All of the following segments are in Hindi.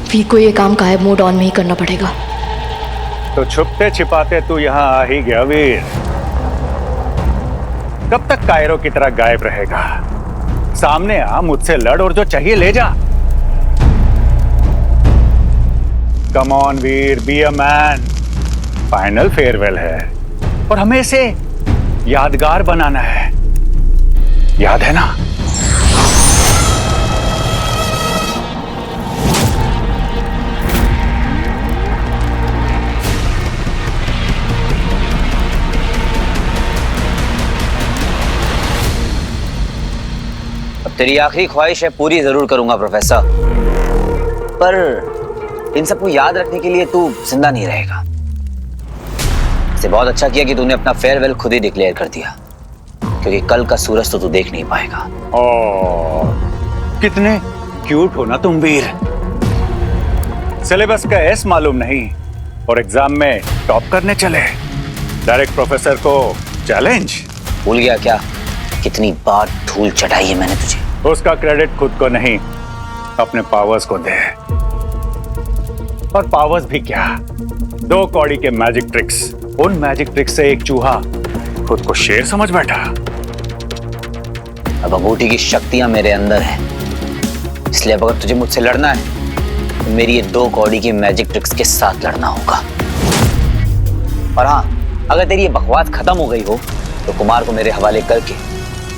वीर को ये काम गायब मोड ऑन में ही करना पड़ेगा। तो छुपते छिपाते तू यहाँ आ ही गया वीर। कब तक कायरो की तरह गायब रहेगा? सामने आ, मुझसे लड़ और जो चाहिए ले जा। Come on Veer, be a man. Final farewell है और हमें इसे यादगार बनाना है, याद है ना? तेरी आखिरी ख्वाहिश है, पूरी जरूर करूंगा प्रोफेसर, पर इन सबको याद रखने के लिए तू जिंदा नहीं रहेगा। इसे बहुत अच्छा किया कि तूने अपना फेयरवेल खुद ही डिक्लेयर कर दिया, क्योंकि कल का सूरज तो तू देख नहीं पाएगा। कितने क्यूट हो ना तुम वीर। सिलेबस का एस मालूम नहीं और एग्जाम में टॉप करने चले। डायरेक्ट प्रोफेसर को चैलेंज। भूल गया क्या कितनी बार धूल चढ़ाई है मैंने तुझे? उसका क्रेडिट खुद को नहीं, अपने पावर्स को दे। और पावर्स भी क्या, 2 कौड़ी के मैजिक ट्रिक्स। उन मैजिक ट्रिक्स से एक चूहा खुद को शेर समझ बैठा। अब अंगूठी की शक्तियां मेरे अंदर हैं, इसलिए अब अगर तुझे मुझसे लड़ना है तो मेरी ये 2 कौड़ी की मैजिक ट्रिक्स के साथ लड़ना होगा। और हाँ, अगर तेरी ये बकवास खत्म हो गई हो तो कुमार को मेरे हवाले करके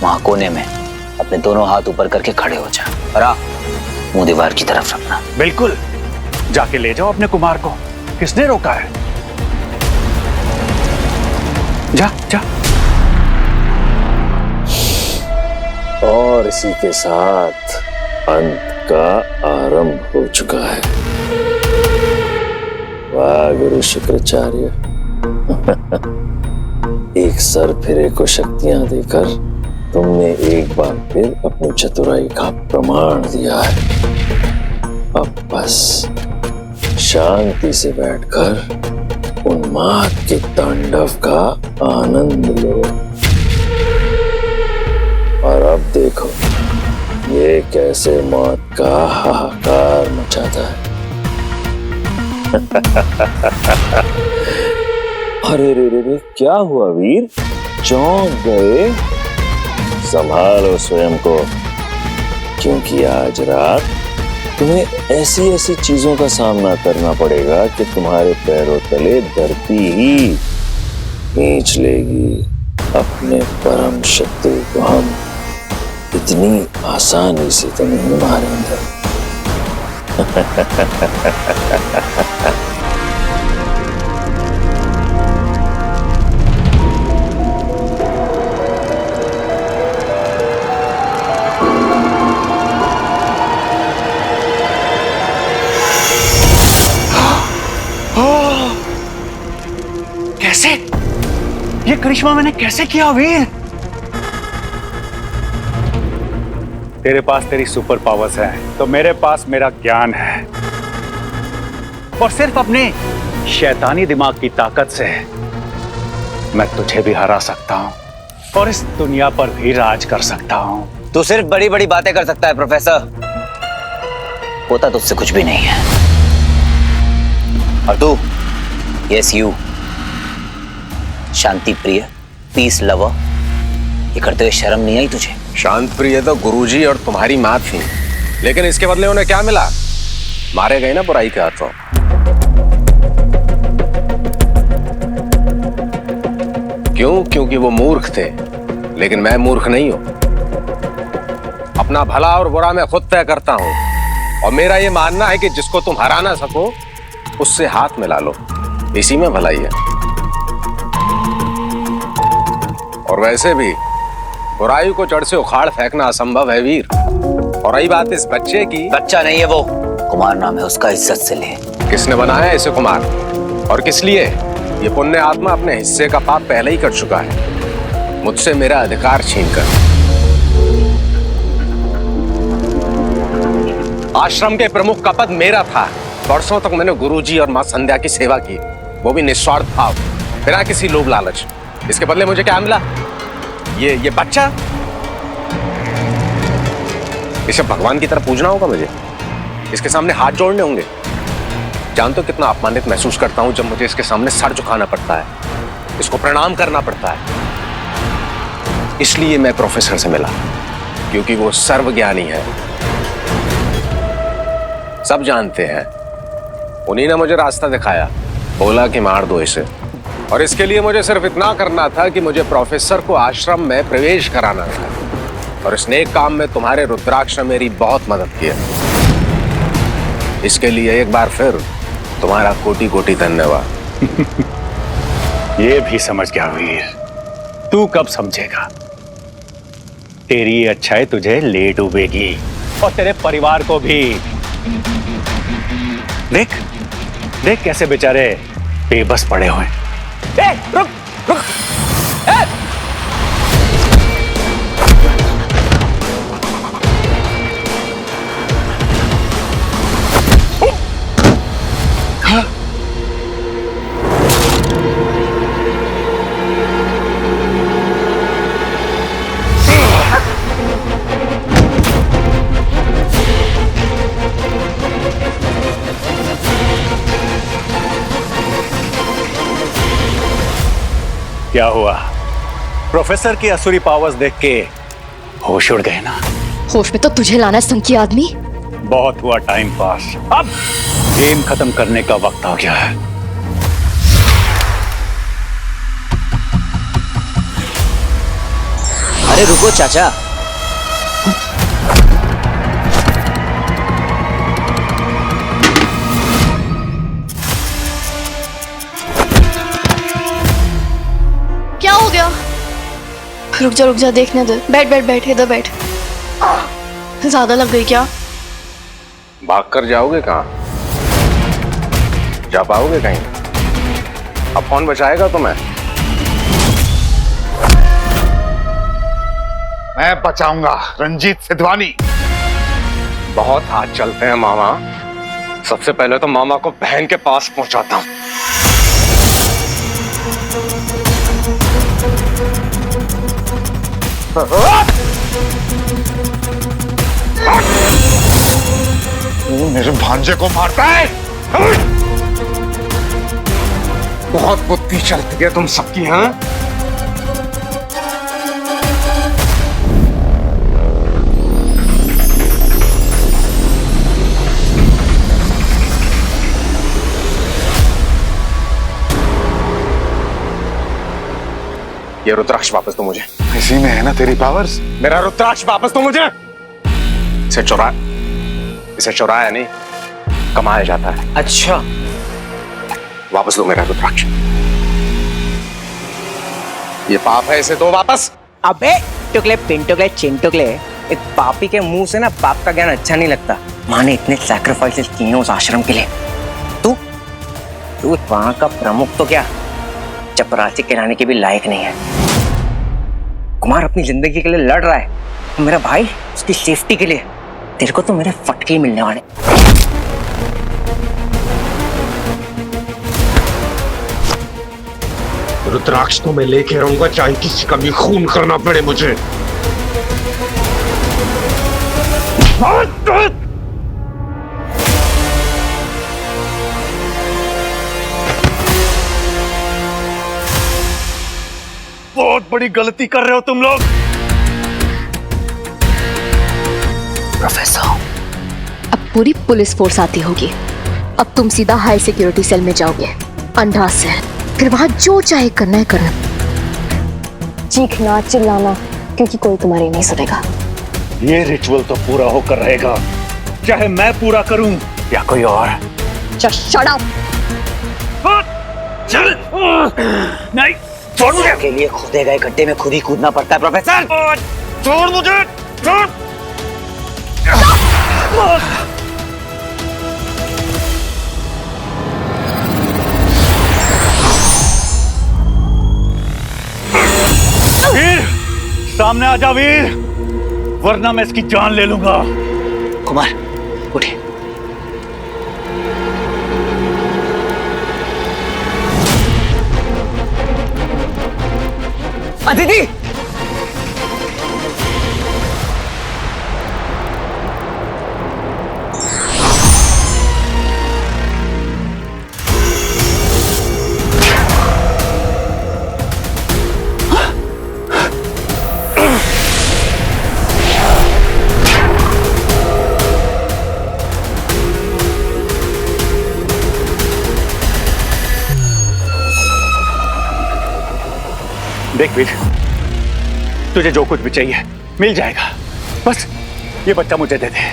वहां कोने में अपने दोनों हाथ ऊपर करके खड़े हो जा और मुंह दीवार की तरफ रखना। बिल्कुल, जाके ले जाओ अपने कुमार को। किसने रोका है? जा जा। और इसी के साथ अंत का आरंभ हो चुका है। वाह गुरु शुक्राचार्य, एक सर फिरे को शक्तियां देकर तुमने एक बार फिर अपनी चतुराई का प्रमाण दिया है। अब बस शांति से बैठकर उन्माद के तांडव का आनंद लो। और अब देखो ये कैसे मौत का हाहाकार मचाता है। अरे रे रे रे, क्या हुआ वीर? चौंक गए? संभालो स्वयं को, क्योंकि आज रात तुम्हें ऐसी ऐसी चीजों का सामना करना पड़ेगा कि तुम्हारे पैरों तले धरती ही खींच लेगी। अपने परम शत्रु को हम इतनी आसानी से तो नहीं मारेंगे। कैसे? ये करिश्मा मैंने कैसे किया वीर? तेरे पास तेरी सुपर पावर्स हैं, तो मेरे पास मेरा ज्ञान है। और सिर्फ अपने शैतानी दिमाग की ताकत से मैं तुझे भी हरा सकता हूं और इस दुनिया पर भी राज कर सकता हूं। तू सिर्फ बड़ी बड़ी बातें कर सकता है प्रोफेसर, होता तुझसे कुछ भी नहीं है। और तू, यस यू, शांति प्रिय, पीस लवर, ये करते हुए शर्म नहीं आई तुझे? शांत प्रिय तो गुरुजी और तुम्हारी माँ थी, लेकिन इसके बदले उन्हें क्या मिला? मारे गए ना बुराई के हाथों। क्यों? क्योंकि वो मूर्ख थे, लेकिन मैं मूर्ख नहीं हूं। अपना भला और बुरा मैं खुद तय करता हूं, और मेरा ये मानना है कि जिसको तुम हरा ना सको उससे हाथ मिला लो, इसी में भलाई है। और वैसे भी बुराई को जड़ से उखाड़ फेंकना असंभव है वीर। और रही बात इस बच्चे की, बच्चा नहीं है वो, कुमार नाम है उसका, इज्जत से ले। किसने बनाया इसे कुमार और किस लिए? ये पुण्य आत्मा अपने हिस्से का पाप पहले ही कर चुका है, मुझसे मेरा अधिकार छीनकर। आश्रम के प्रमुख का पद मेरा था। वर्षों तक मैंने गुरुजी और मां संध्या की सेवा की, वो भी निस्वार्थ भाव, बिना किसी लोभ लालच। इसके बदले मुझे क्या मिला? ये बच्चा? इसे भगवान की तरह पूजना होगा मुझे? इसके सामने हाथ जोड़ने होंगे? जानते हो कितना अपमानित महसूस करता हूं जब मुझे इसके सामने सर झुकाना पड़ता है, इसको प्रणाम करना पड़ता है। इसलिए मैं प्रोफेसर से मिला, क्योंकि वो सर्वज्ञानी है, सब जानते हैं। उन्हीं ने मुझे रास्ता दिखाया, बोला कि मार दो इसे। और इसके लिए मुझे सिर्फ इतना करना था कि मुझे प्रोफेसर को आश्रम में प्रवेश कराना था। और इस नेक काम में तुम्हारे रुद्राक्ष ने मेरी बहुत मदद की है। इसके लिए एक बार फिर तुम्हारा कोटि कोटि धन्यवाद। ये भी समझ गया वीर, तू कब समझेगा? तेरी ये अच्छाई तुझे ले डूबेगी और तेरे परिवार को भी। देख देख कैसे बेचारे बेबस पड़े हुए। रुक रुक। क्या हुआ? प्रोफेसर की असुरी पावर्स देख के होश उड़ गए ना? होश में तो तुझे लाना है संकी आदमी। बहुत हुआ टाइम पास, अब गेम खत्म करने का वक्त आ गया है। अरे रुको चाचा, क्या हो गया? रुक जा देखने दे। बैठ इधर बैठ। ज्यादा लग गई क्या? भाग कर जाओगे कहाँ? जा पाओगे कहीं? अब कौन बचाएगा तुम्हें? मैं बचाऊंगा, रंजीत सिद्धवानी। बहुत हाथ चलते हैं मामा। सबसे पहले तो मामा को बहन के पास पहुंचाता हूं। तू मेरे भांजे को मारता है? बहुत बुद्धि चलती है तुम सबकी, हाँ? ये रुद्राक्ष वापस दो मुझे। इसी में है ना तेरी पावर्स? मेरा रुद्राक्ष वापस दो मुझे। इसे चुराया नहीं, कमाया जाता है। अच्छा वापस दो मेरा रुद्राक्ष। ये पाप है, इसे दो वापस। अबे टुकले पिंटुकले चिंटुकले, एक पापी के मुंह से ना पाप का ज्ञान अच्छा नहीं लगता। माँ ने इतने सैक्रिफाइसेस किए उस आश्रम के लिए। तू वहां का प्रमुख तो क्या, चपरासी कहलाने के भी लायक नहीं है। कुमार अपनी जिंदगी के लिए लड़ रहा है, मेरा भाई उसकी सेफ्टी के लिए। तेरे को तो मेरे फटके मिलने वाले। रुद्राक्ष को मैं लेके रहूंगा, चाहे किसी का भी खून करना पड़े मुझे। बहुत बड़ी गलती कर रहे हो तुम लोग। प्रोफेसर, अब पूरी पुलिस फोर्स आती होगी। अब तुम सीधा हाई सिक्योरिटी सेल में जाओगे, अंडा सेल। फिर वहां जो चाहे करना है करना, चीखना चिल्लाना, क्योंकि कोई तुम्हारी नहीं सुनेगा। ये रिचुअल तो पूरा होकर रहेगा, चाहे मैं पूरा करूं या कोई और। Shut up. चल। नहीं, छोड़ मुझे। के लिए खुदे गए गड्ढे में खुद ही कूदना पड़ता है प्रोफेसर। छोड़ मुझे, छोड़। वीर, सामने आ जा वीर, वरना मैं इसकी जान ले लूंगा। कुमार उठे। अदिति, देख वीर, तुझे जो कुछ भी चाहिए मिल जाएगा, बस ये बच्चा मुझे दे दे।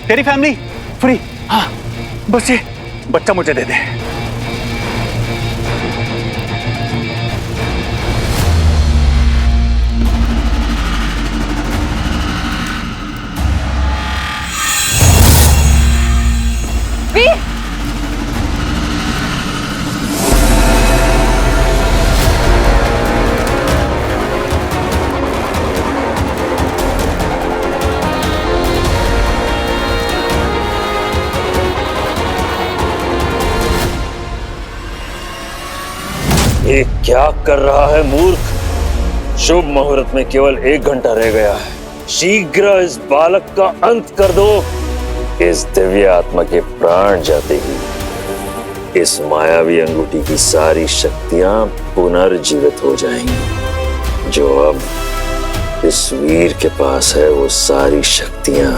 तेरी फैमिली फ्री, हाँ बस ये बच्चा मुझे दे दे। वीर, ये क्या कर रहा है मूर्ख? शुभ मुहूर्त में केवल 1 घंटा रह गया है। शीघ्र इस बालक का अंत कर दो। इस दिव्य आत्मा के प्राण जाते ही इस मायावी अंगूठी की सारी शक्तियां पुनर्जीवित हो जाएंगी। जो अब इस वीर के पास है वो सारी शक्तियां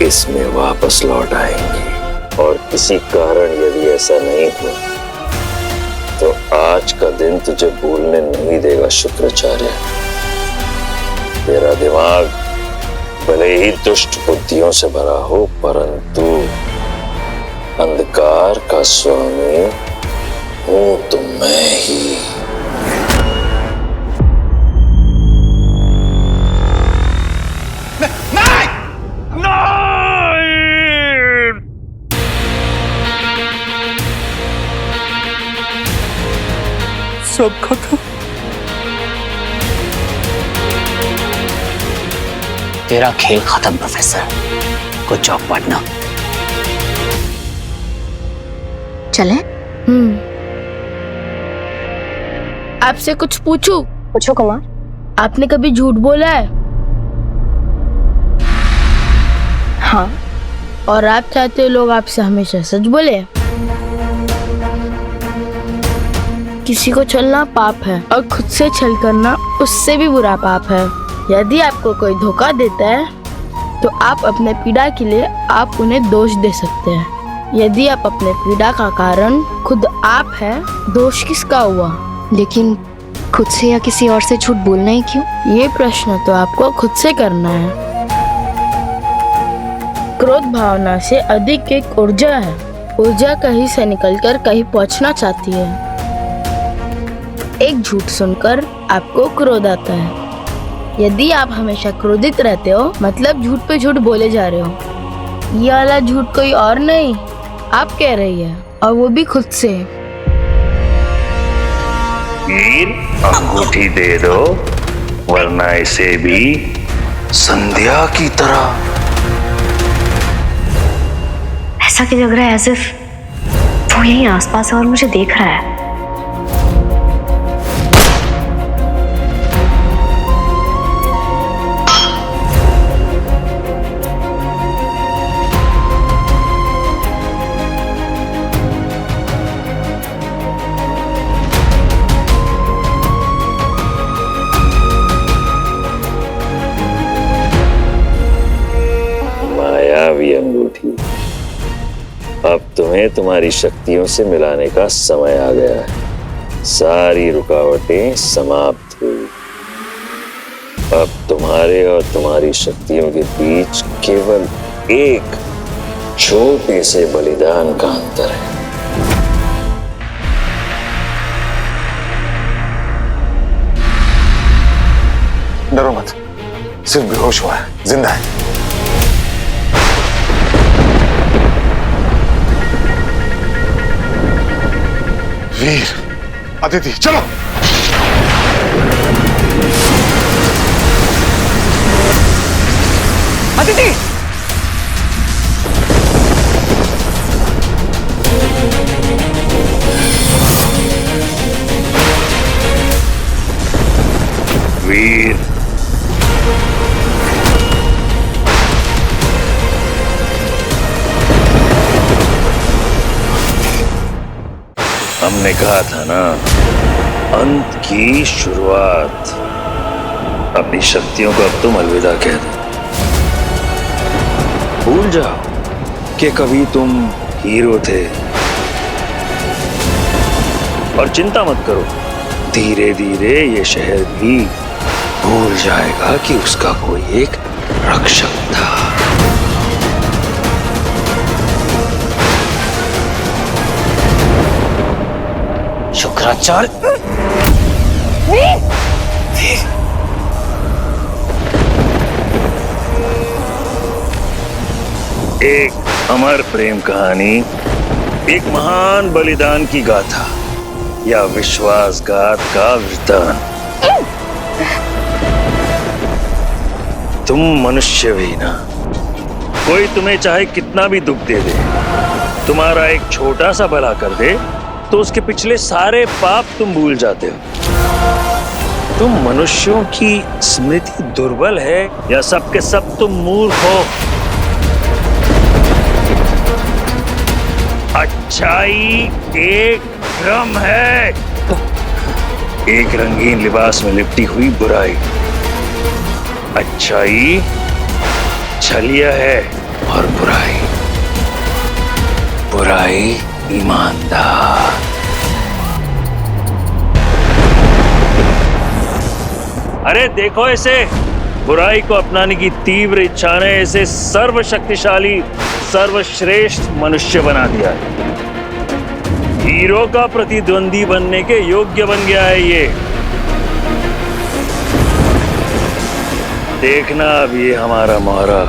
इसमें वापस लौट आएंगी। और किसी कारण यदि ऐसा नहीं हुआ तो आज का दिन तुझे भूलने नहीं देगा शुक्राचार्य। तेरा दिमाग भले ही दुष्ट बुद्धियों से भरा हो, परंतु अंधकार का स्वामी हूं तो मैं ही। सब खत्म। तेरा खेल खत्म प्रोफेसर। Good job partner. चले? आपसे कुछ पूछूं? पूछो कुमार। आपने कभी झूठ बोला है? हाँ। और आप चाहते हो लोग आपसे हमेशा सच बोले? किसी को छलना पाप है और खुद से छल करना उससे भी बुरा पाप है। यदि आपको कोई धोखा देता है तो आप अपने पीड़ा के लिए आप उन्हें दोष दे सकते हैं। यदि आप अपने पीड़ा का कारण खुद आप है, दोष किसका हुआ? लेकिन खुद से या किसी और से झूठ बोलना ही क्यों? ये प्रश्न तो आपको खुद से करना है। क्रोध भावना से अधिक एक ऊर्जा है। ऊर्जा कहीं से निकलकर कहीं पहुंचना चाहती है। एक झूठ सुनकर आपको क्रोध आता है। यदि आप हमेशा क्रोधित रहते हो मतलब झूठ पे झूठ बोले जा रहे हो। ये वाला झूठ कोई और नहीं, आप कह रही है, और वो भी खुद से। वीर, अंगूठी दे दो वरना इसे भी संध्या की तरह। ऐसा क्यों लग रहा है एज़ इफ वो यहीं आसपास है और मुझे देख रहा है। अंगूठी, अब तुम्हें तुम्हारी शक्तियों से मिलाने का समय आ गया है। सारी रुकावटें समाप्त हुई। अब तुम्हारे और तुम्हारी शक्तियों के बीच केवल एक छोटे से बलिदान का अंतर है। डरो मत, सिर्फ बेहोश हुआ है, जिंदा है। वीर, अदिति, चलो। अदिति! वीर, हमने कहा था ना, अंत की शुरुआत। अपनी शक्तियों को अब तुम अलविदा कह दो। भूल जाओ कि कभी तुम हीरो थे। और चिंता मत करो, धीरे धीरे ये शहर भी भूल जाएगा कि उसका कोई एक रक्षक था। शुक्राचार्य, एक अमर प्रेम कहानी, एक महान बलिदान की गाथा या विश्वासघात का वृतांत। तुम मनुष्य भी ना, कोई तुम्हें चाहे कितना भी दुख दे दे, तुम्हारा एक छोटा सा भला कर दे तो उसके पिछले सारे पाप तुम भूल जाते हो। तुम मनुष्यों की स्मृति दुर्बल है या सबके सब तुम मूर्ख हो? अच्छाई एक भ्रम है, एक रंगीन लिबास में लिपटी हुई बुराई। अच्छाई छलिया है और बुराई ईमानदार। अरे देखो इसे, बुराई को अपनाने की तीव्र इच्छा ने इसे सर्वशक्तिशाली सर्वश्रेष्ठ मनुष्य बना दिया है। हीरो का प्रतिद्वंदी बनने के योग्य बन गया है ये। देखना अब ये हमारा मोहरा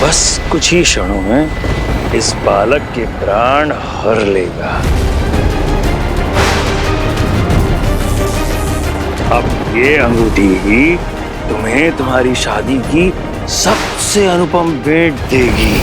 बस कुछ ही क्षणों में इस बालक के प्राण हर लेगा। अब ये अंगूठी ही तुम्हें तुम्हारी शादी की सबसे अनुपम भेंट देगी।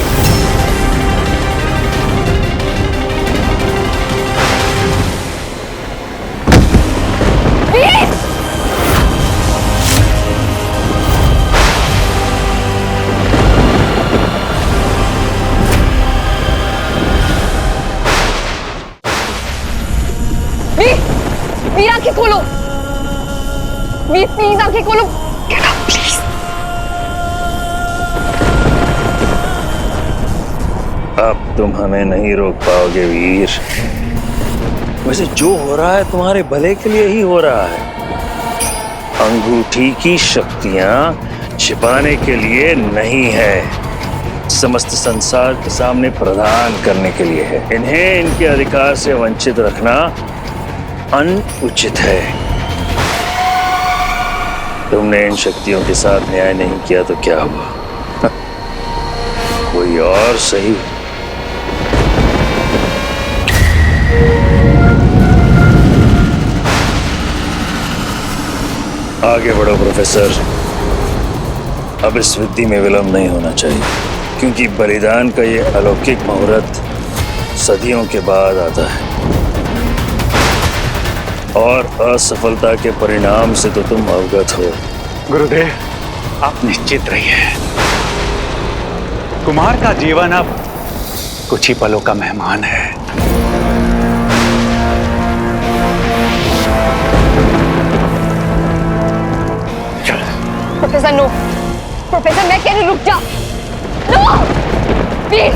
वीर आंखें खोलो, वीर प्लीज आंखें खोलो, प्लीज। अब तुम हमें नहीं रोक पाओगे वीर। वैसे जो हो रहा है तुम्हारे भले के लिए ही हो रहा है। अंगूठी की शक्तियां छिपाने के लिए नहीं है, समस्त संसार के सामने प्रदान करने के लिए है। इन्हें इनके अधिकार से वंचित रखना अनुचित है। तुमने इन शक्तियों के साथ न्याय नहीं किया तो क्या हुआ? कोई और सही। आगे बढ़ो प्रोफेसर, अब इस विधि में विलंब नहीं होना चाहिए, क्योंकि बलिदान का ये अलौकिक मुहूर्त सदियों के बाद आता है और असफलता के परिणाम से तो तुम अवगत हो। गुरुदेव, आप निश्चित रहिए, कुमार का जीवन अब कुछ ही पलों का मेहमान है। प्रोफेसर नो, प्रोफेसर मैं कह रही रुक जा। No, please.